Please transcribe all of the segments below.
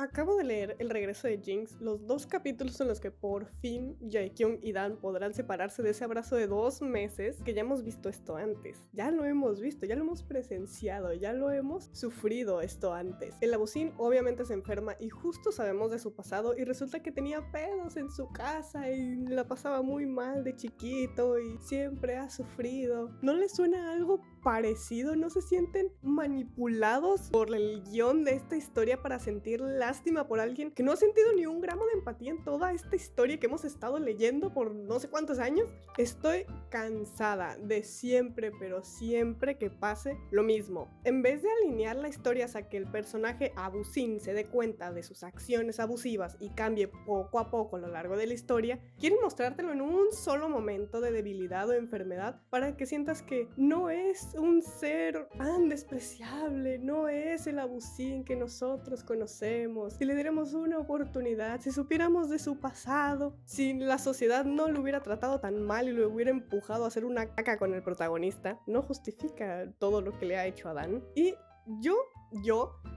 Acabo de leer El regreso de Jinx, los 2 capítulos en los que por fin Jaekyung y Dan podrán separarse de ese abrazo de 2 meses, que ya hemos visto esto antes. Ya lo hemos visto, ya lo hemos presenciado, ya lo hemos sufrido esto antes. El Abusin obviamente se enferma y justo sabemos de su pasado y resulta que tenía pedos en su casa y la pasaba muy mal de chiquito y siempre ha sufrido. ¿No les suena algo parecido? ¿No se sienten manipulados por el guión de esta historia para sentir lástima por alguien que no ha sentido ni un gramo de empatía en toda esta historia que hemos estado leyendo por no sé cuántos años? Estoy cansada de siempre, pero siempre que pase lo mismo. En vez de alinear la historia hasta que el personaje Abusin se dé cuenta de sus acciones abusivas y cambie poco a poco a lo largo de la historia, quieren mostrártelo en un solo momento de debilidad o enfermedad para que sientas que no es un ser tan despreciable, no es el Abusin que nosotros conocemos. Si le diéramos una oportunidad, si supiéramos de su pasado, si la sociedad no lo hubiera tratado tan mal y lo hubiera empujado a hacer una caca con el protagonista, no justifica todo lo que le ha hecho a Dan. Y yo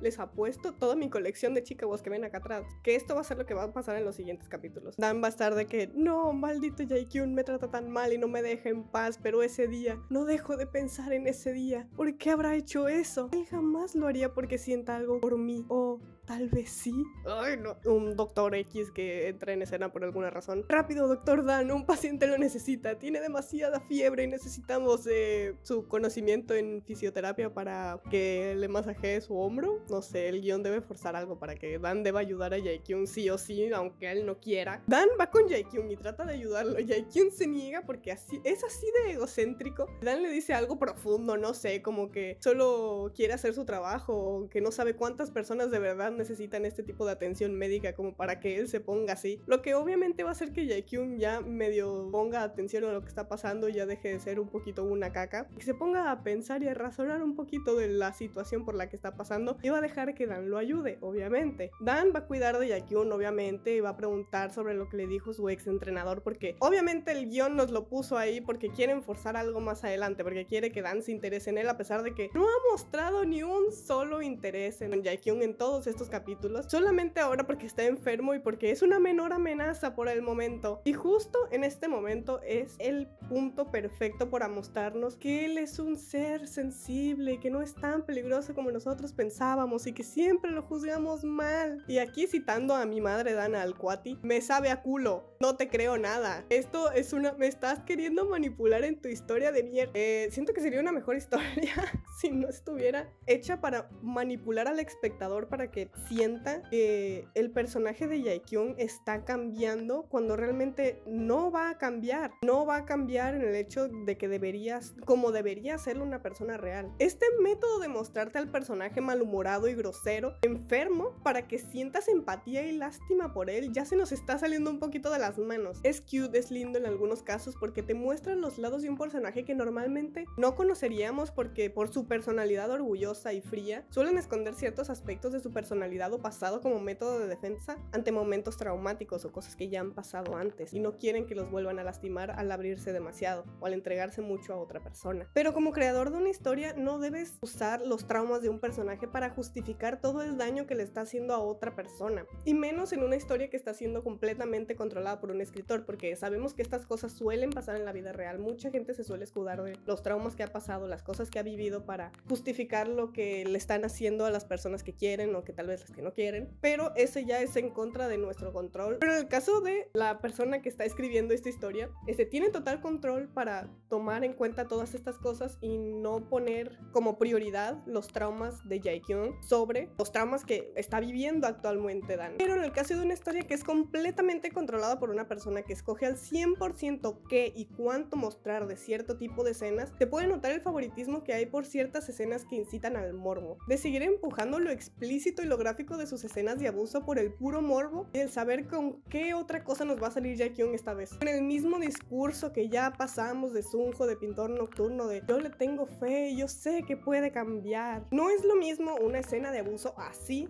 les apuesto toda mi colección de chicabos que ven acá atrás que esto va a ser lo que va a pasar en los siguientes capítulos. Dan va a estar de que no, maldito Jaekyung me trata tan mal y no me deja en paz, pero ese día no dejo de pensar en ese día. ¿Por qué habrá hecho eso? Él jamás lo haría porque sienta algo por mí, o tal vez sí. Ay, no. Un doctor X que entra en escena por alguna razón. Rápido, doctor Dan, un paciente lo necesita, tiene demasiada fiebre y necesitamos su conocimiento en fisioterapia para que le masajee su hombro. No sé, el guión debe forzar algo para que Dan deba ayudar a Jaekyung sí o sí, aunque él no quiera. Dan va con Jaekyung y trata de ayudarlo. Jaekyung se niega porque es así de egocéntrico. Dan le dice algo profundo, no sé, como que solo quiere hacer su trabajo, o que no sabe cuántas personas de verdad necesitan este tipo de atención médica como para que él se ponga así. Lo que obviamente va a hacer que Jaekyung ya medio ponga atención a lo que está pasando y ya deje de ser un poquito una caca. Que se ponga a pensar y a razonar un poquito de la situación por la que está pasando y va a dejar que Dan lo ayude, obviamente. Dan va a cuidar de Jaekyung, obviamente, y va a preguntar sobre lo que le dijo su ex entrenador, porque obviamente el guión nos lo puso ahí porque quieren forzar algo más adelante, porque quiere que Dan se interese en él, a pesar de que no ha mostrado ni un solo interés en Jaekyung en todos estos capítulos, solamente ahora porque está enfermo y porque es una menor amenaza por el momento. Y justo en este momento es el punto perfecto para mostrarnos que él es un ser sensible, que no es tan peligroso como nosotros pensábamos y que siempre lo juzgamos mal. Y aquí citando a mi madre Dana Alcuati, me sabe a culo, no te creo nada. Esto es me estás queriendo manipular en tu historia de mierda. Siento que sería una mejor historia si no estuviera hecha para manipular al espectador para que sienta que el personaje de Jaekyung está cambiando cuando realmente no va a cambiar. No va a cambiar en el hecho de que como debería serlo una persona real. Este método de mostrarte al personaje malhumorado y grosero, enfermo, para que sientas empatía y lástima por él, ya se nos está saliendo un poquito de las manos. Es cute, es lindo en algunos casos porque te muestran los lados de un personaje que normalmente no conoceríamos porque por su personalidad orgullosa y fría suelen esconder ciertos aspectos de su personalidad o pasado como método de defensa ante momentos traumáticos o cosas que ya han pasado antes y no quieren que los vuelvan a lastimar al abrirse demasiado o al entregarse mucho a otra persona. Pero como creador de una historia no debes usar los traumas de un personaje para justificar todo el daño que le está haciendo a otra persona, y menos en una historia que está siendo completamente controlada por un escritor, porque sabemos que estas cosas suelen pasar en la vida real. Mucha gente se suele escudar de los traumas que ha pasado, las cosas que ha vivido para justificar lo que le están haciendo a las personas que quieren o que tal vez las que no quieren, pero ese ya es en contra de nuestro control. Pero en el caso de la persona que está escribiendo esta historia, tiene total control para tomar en cuenta todas estas cosas y no poner como prioridad los traumas de Jaekyung sobre los traumas que está viviendo actualmente Dan. Pero en el caso de una historia que es completamente controlada por una persona que escoge al 100% qué y cuánto mostrar de cierto tipo de escenas, se puede notar el favoritismo que hay por ciertas escenas que incitan al morbo, de seguir empujando lo explícito y lo gráfico de sus escenas de abuso por el puro morbo y el saber con qué otra cosa nos va a salir Jaekyung esta vez. En el mismo discurso que ya pasamos de Sunjo, de pintor nocturno, de yo le tengo fe, yo sé que puede cambiar. No es lo mismo una escena de abuso así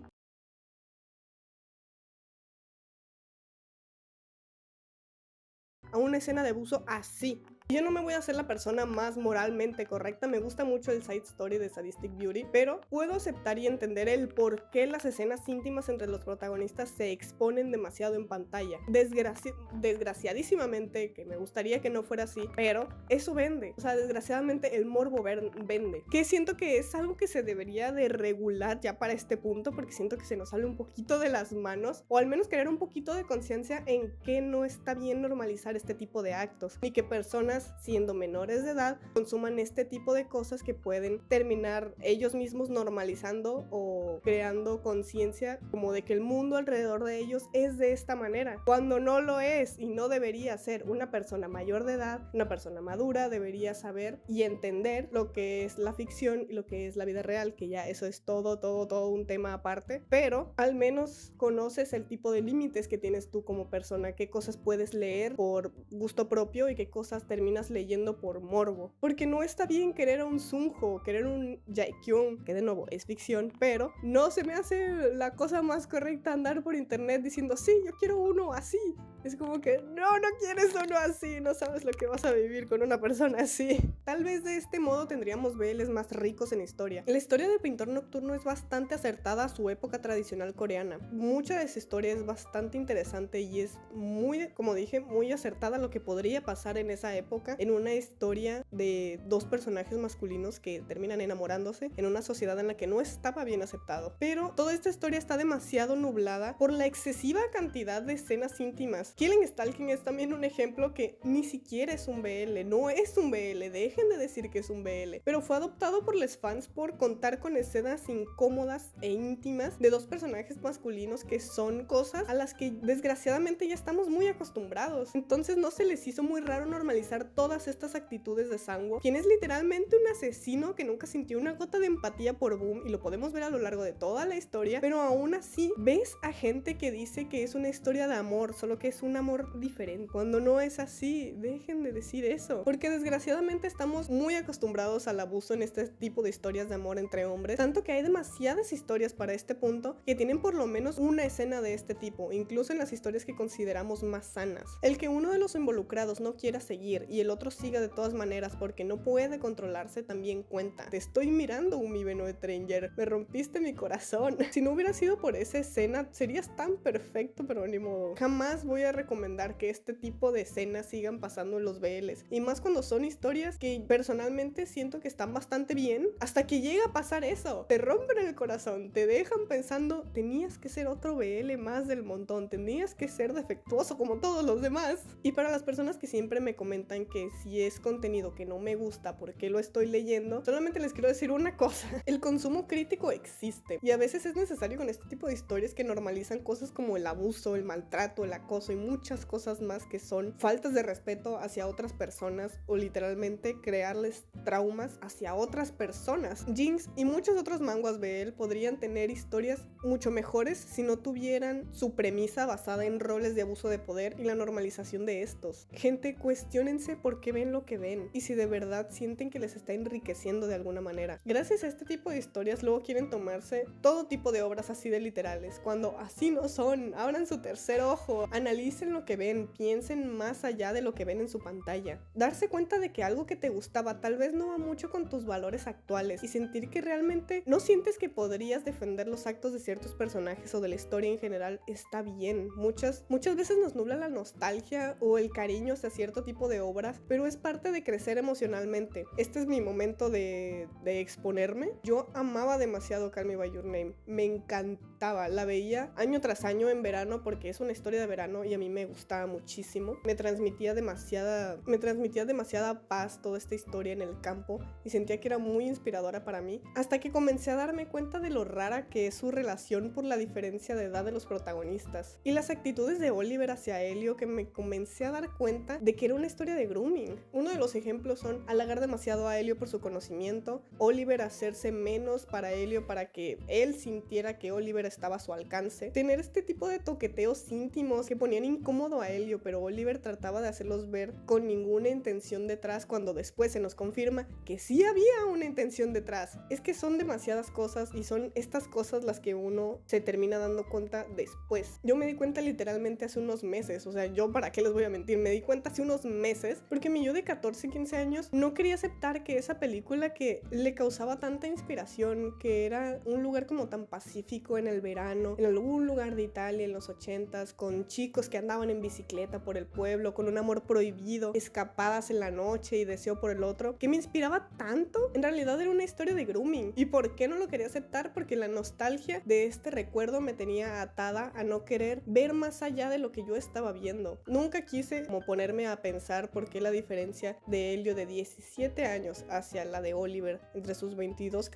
a una escena de abuso así. Yo no me voy a hacer la persona más moralmente correcta, me gusta mucho el side story de Sadistic Beauty, pero puedo aceptar y entender el por qué las escenas íntimas entre los protagonistas se exponen demasiado en pantalla. Desgraciadísimamente, que me gustaría que no fuera así, pero eso vende. O sea, desgraciadamente el morbo vende. Que siento que es algo que se debería de regular ya para este punto, porque siento que se nos sale un poquito de las manos, o al menos crear un poquito de conciencia en que no está bien normalizar este tipo de actos, ni que personas siendo menores de edad consuman este tipo de cosas que pueden terminar ellos mismos normalizando o creando conciencia como de que el mundo alrededor de ellos es de esta manera, cuando no lo es y no debería ser. Una persona mayor de edad, una persona madura debería saber y entender lo que es la ficción y lo que es la vida real, que ya eso es todo un tema aparte, pero al menos conoces el tipo de límites que tienes tú como persona, qué cosas puedes leer por gusto propio y qué cosas terminas leyendo por morbo, porque no está bien querer a un Sunho, querer un Jaekyung, que de nuevo es ficción, pero no se me hace la cosa más correcta andar por internet diciendo sí, yo quiero uno así. Es como que no quieres uno así, no sabes lo que vas a vivir con una persona así. Tal vez de este modo tendríamos BLs más ricos en historia. La historia de Pintor Nocturno es bastante acertada a su época tradicional coreana. Mucha de esa historia es bastante interesante y es muy, como dije, muy acertada a lo que podría pasar en esa época, en una historia de dos personajes masculinos que terminan enamorándose en una sociedad en la que no estaba bien aceptado. Pero toda esta historia está demasiado nublada por la excesiva cantidad de escenas íntimas. Killing Stalking es también un ejemplo que ni siquiera es un BL, no es un BL, dejen de decir que es un BL, pero fue adoptado por los fans por contar con escenas incómodas e íntimas de dos personajes masculinos, que son cosas a las que desgraciadamente ya estamos muy acostumbrados. Entonces no se les hizo muy raro normalizar todas estas actitudes de Sangwoo, quien es literalmente un asesino que nunca sintió una gota de empatía por Boom, y lo podemos ver a lo largo de toda la historia, pero aún así ves a gente que dice que es una historia de amor, solo que es un amor diferente, cuando no es así. Dejen de decir eso, porque desgraciadamente estamos muy acostumbrados al abuso en este tipo de historias de amor entre hombres, tanto que hay demasiadas historias para este punto que tienen por lo menos una escena de este tipo, incluso en las historias que consideramos más sanas. El que uno de los involucrados no quiera seguir y el otro siga de todas maneras porque no puede controlarse también cuenta. Te estoy mirando, Umi Beno Stranger, me rompiste mi corazón. Si no hubiera sido por esa escena serías tan perfecto, pero ni modo. Jamás voy a recomendar que este tipo de escenas sigan pasando en los BLs, y más cuando son historias que personalmente siento que están bastante bien, hasta que llega a pasar eso. Te rompen el corazón, te dejan pensando, tenías que ser otro BL más del montón, tenías que ser defectuoso como todos los demás. Y para las personas que siempre me comentan que si es contenido que no me gusta, ¿por qué lo estoy leyendo? Solamente les quiero decir una cosa: el consumo crítico existe, y a veces es necesario con este tipo de historias que normalizan cosas como el abuso, el maltrato, el acoso y muchas cosas más que son faltas de respeto hacia otras personas, o literalmente crearles traumas hacia otras personas. Jinx y muchos otros manguas BL podrían tener historias mucho mejores si no tuvieran su premisa basada en roles de abuso de poder y la normalización de estos. Gente, cuestiónense por qué ven lo que ven y si de verdad sienten que les está enriqueciendo de alguna manera. Gracias a este tipo de historias luego quieren tomarse todo tipo de obras así de literales, cuando así no son. Abran su tercer ojo, analicen lo que ven, piensen más allá de lo que ven en su pantalla. Darse cuenta de que algo que te gustaba tal vez no va mucho con tus valores actuales, y sentir que realmente no sientes que podrías defender los actos de ciertos personajes o de la historia en general está bien. Muchas veces nos nubla la nostalgia o el cariño hacia cierto tipo de obras, pero es parte de crecer emocionalmente. Este es mi momento de exponerme. Yo amaba demasiado Call Me By Your Name, me encantaba, la veía año tras año en verano porque es una historia de verano y a mí me gustaba muchísimo. Me transmitía demasiada paz toda esta historia en el campo, y sentía que era muy inspiradora para mí, hasta que comencé a darme cuenta de lo rara que es su relación por la diferencia de edad de los protagonistas y las actitudes de Oliver hacia Elio, que me comencé a dar cuenta de que era una historia de grooming. Uno de los ejemplos son halagar demasiado a Elio por su conocimiento, Oliver hacerse menos para Elio para que él sintiera que Oliver estaba a su alcance, tener este tipo de toqueteos íntimos que ponían incómodo a Elio, pero Oliver trataba de hacerlos ver con ninguna intención detrás, cuando después se nos confirma que sí había una intención detrás. Es que son demasiadas cosas, y son estas cosas las que uno se termina dando cuenta después. Yo me di cuenta literalmente hace unos meses, o sea, yo para qué les voy a mentir, me di cuenta hace unos meses ¿sabes? Porque mi yo de 14, 15 años no quería aceptar que esa película que le causaba tanta inspiración, que era un lugar como tan pacífico en el verano, en algún lugar de Italia en los 80s, con chicos que andaban en bicicleta por el pueblo, con un amor prohibido, escapadas en la noche y deseo por el otro, que me inspiraba tanto, en realidad era una historia de grooming. ¿Y por qué no lo quería aceptar? Porque la nostalgia de este recuerdo me tenía atada a no querer ver más allá de lo que yo estaba viendo. Nunca quise como ponerme a pensar por qué la diferencia de Elio de 17 años hacia la de Oliver entre sus 22,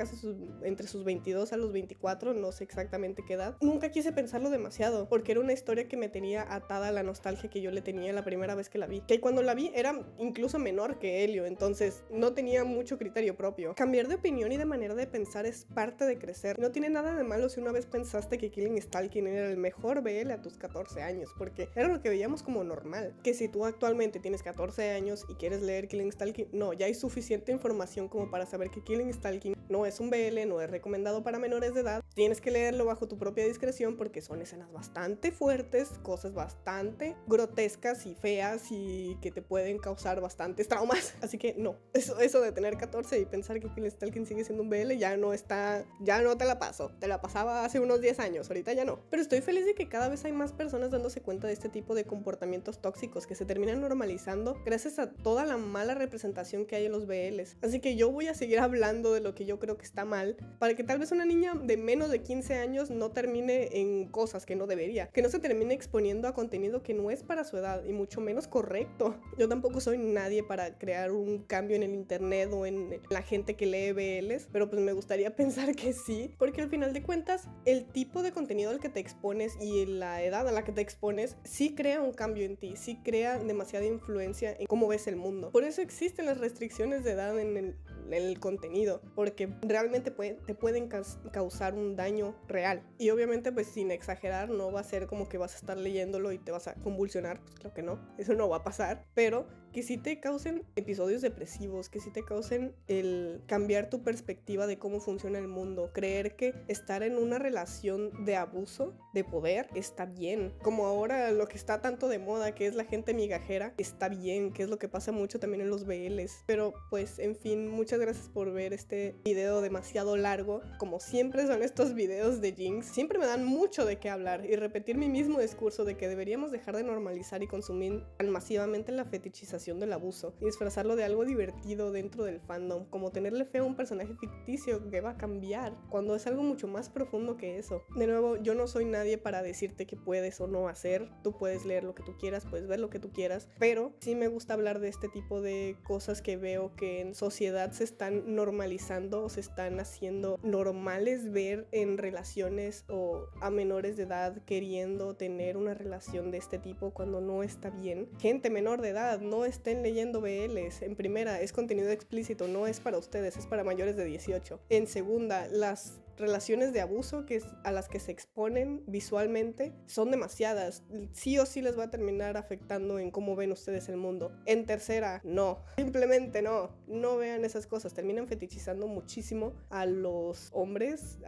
entre sus 22 a los 24, no sé exactamente qué edad. Nunca quise pensarlo demasiado, porque era una historia que me tenía atada a la nostalgia que yo le tenía la primera vez que la vi. Que cuando la vi era incluso menor que Elio, entonces no tenía mucho criterio propio. Cambiar de opinión y de manera de pensar es parte de crecer. No tiene nada de malo si una vez pensaste que Killing Stalking era el mejor BL a tus 14 años, porque era lo que veíamos como normal. Que si tú actualmente tienes 14 años y quieres leer Killing Stalking, no, ya hay suficiente información como para saber que Killing Stalking no es un BL, no es recomendado para menores de edad. Tienes que leerlo bajo tu propia discreción porque son escenas bastante fuertes, cosas bastante grotescas y feas y que te pueden causar bastantes traumas. Así que no, eso de tener 14 y pensar que Killing Stalking sigue siendo un BL ya no te la paso. Te la pasaba hace unos 10 años, ahorita ya no. Pero estoy feliz de que cada vez hay más personas dándose cuenta de este tipo de comportamientos tóxicos que se terminan normalizando gracias a toda la mala representación que hay en los BLs. Así que yo voy a seguir hablando de lo que yo creo que está mal para que tal vez una niña de menos de 15 años no termine en cosas que no debería, que no se termine exponiendo a contenido que no es para su edad y mucho menos correcto. Yo tampoco soy nadie para crear un cambio en el internet o en la gente que lee BLs, pero pues me gustaría pensar que sí, porque al final de cuentas el tipo de contenido al que te expones y la edad a la que te expones sí crea un cambio en ti, sí crea demasiada influencia en cómo ves el mundo. Por eso existen las restricciones de edad en el contenido, porque realmente te pueden causar un daño real. Y obviamente pues sin exagerar, no va a ser como que vas a estar leyéndolo y te vas a convulsionar, pues claro que no, eso no va a pasar, pero que sí te causen episodios depresivos, que sí te causen el cambiar tu perspectiva de cómo funciona el mundo, creer que estar en una relación de abuso de poder está bien, como ahora lo que está tanto de moda, que es la gente migajera, está bien, que es lo que pasa mucho también en los BLs. Pero pues en fin, muchas gracias por ver este video demasiado largo. Como siempre son estos videos de Jinx, siempre me dan mucho de qué hablar y repetir mi mismo discurso de que deberíamos dejar de normalizar y consumir tan masivamente la fetichización del abuso y disfrazarlo de algo divertido dentro del fandom, como tenerle fe a un personaje ficticio que va a cambiar, cuando es algo mucho más profundo que eso. De nuevo, yo no soy nadie para decirte qué puedes o no hacer. Tú puedes leer lo que tú quieras, puedes ver lo que tú quieras, pero sí me gusta hablar de este tipo de cosas que veo que en sociedad se están normalizando o se están haciendo normales ver en relaciones o a menores de edad queriendo tener una relación de este tipo cuando no está bien. Gente menor de edad, no estén leyendo BLs. En primera, es contenido explícito, no es para ustedes, es para mayores de 18. En segunda, las relaciones de abuso a las que se exponen visualmente son demasiadas. Sí o sí les va a terminar afectando en cómo ven ustedes el mundo. En tercera, no. Simplemente no vean esas cosas. Terminan fetichizando muchísimo a los hombres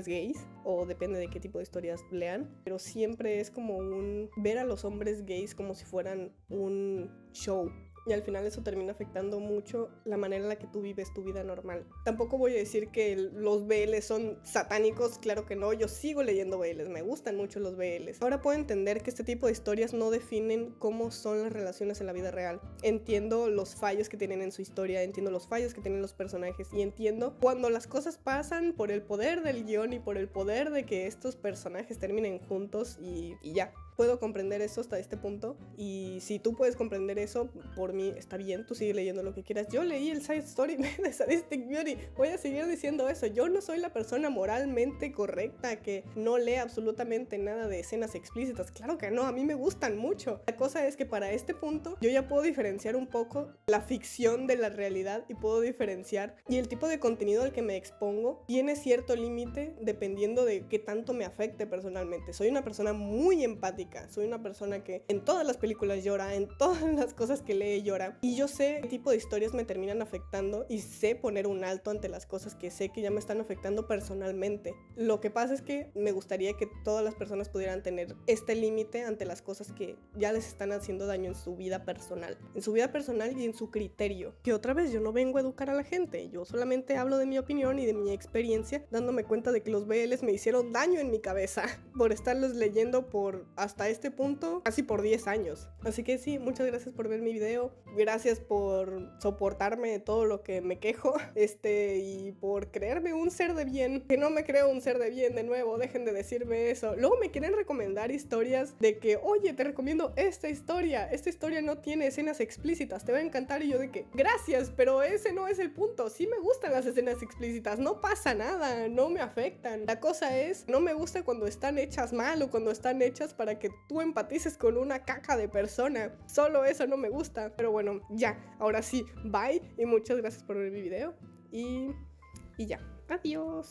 gays, o depende de qué tipo de historias lean, pero siempre es como ver a los hombres gays como si fueran un show. Y al final eso termina afectando mucho la manera en la que tú vives tu vida normal. Tampoco voy a decir que los BLs son satánicos, claro que no. Yo sigo leyendo BLs, me gustan mucho los BLs. Ahora puedo entender que este tipo de historias no definen cómo son las relaciones en la vida real. Entiendo los fallos que tienen en su historia, entiendo los fallos que tienen los personajes y entiendo cuando las cosas pasan por el poder del guión y por el poder de que estos personajes terminen juntos y ya. Puedo comprender eso hasta este punto, y si tú puedes comprender eso, por mí está bien, tú sigue leyendo lo que quieras. Yo leí el side story de Sadistic Beauty, voy a seguir diciendo eso. Yo no soy la persona moralmente correcta que no lee absolutamente nada de escenas explícitas, claro que no, a mí me gustan mucho. La cosa es que para este punto yo ya puedo diferenciar un poco la ficción de la realidad y puedo diferenciar, y el tipo de contenido al que me expongo tiene cierto límite dependiendo de qué tanto me afecte personalmente. Soy una persona muy empática, dramática, soy una persona que en todas las películas llora, en todas las cosas que lee llora, y yo sé qué tipo de historias me terminan afectando y sé poner un alto ante las cosas que sé que ya me están afectando personalmente. Lo que pasa es que me gustaría que todas las personas pudieran tener este límite ante las cosas que ya les están haciendo daño en su vida personal y en su criterio. Que otra vez, yo no vengo a educar a la gente, yo solamente hablo de mi opinión y de mi experiencia, dándome cuenta de que los BLs me hicieron daño en mi cabeza por estarlos leyendo por hasta este punto casi por 10 años. Así que sí, muchas gracias por ver mi video, gracias por soportarme de todo lo que me quejo, y por creerme un ser de bien, que no me creo un ser de bien. De nuevo, dejen de decirme eso. Luego me quieren recomendar historias de que, oye, te recomiendo esta historia no tiene escenas explícitas, te va a encantar, y yo de que, gracias, pero ese no es el punto. Sí me gustan las escenas explícitas, no pasa nada, no me afectan. La cosa es, no me gusta cuando están hechas mal o cuando están hechas para que tú empatices con una caca de persona. Solo eso no me gusta. Pero bueno, ya, ahora sí, bye y muchas gracias por ver mi video y ya, adiós.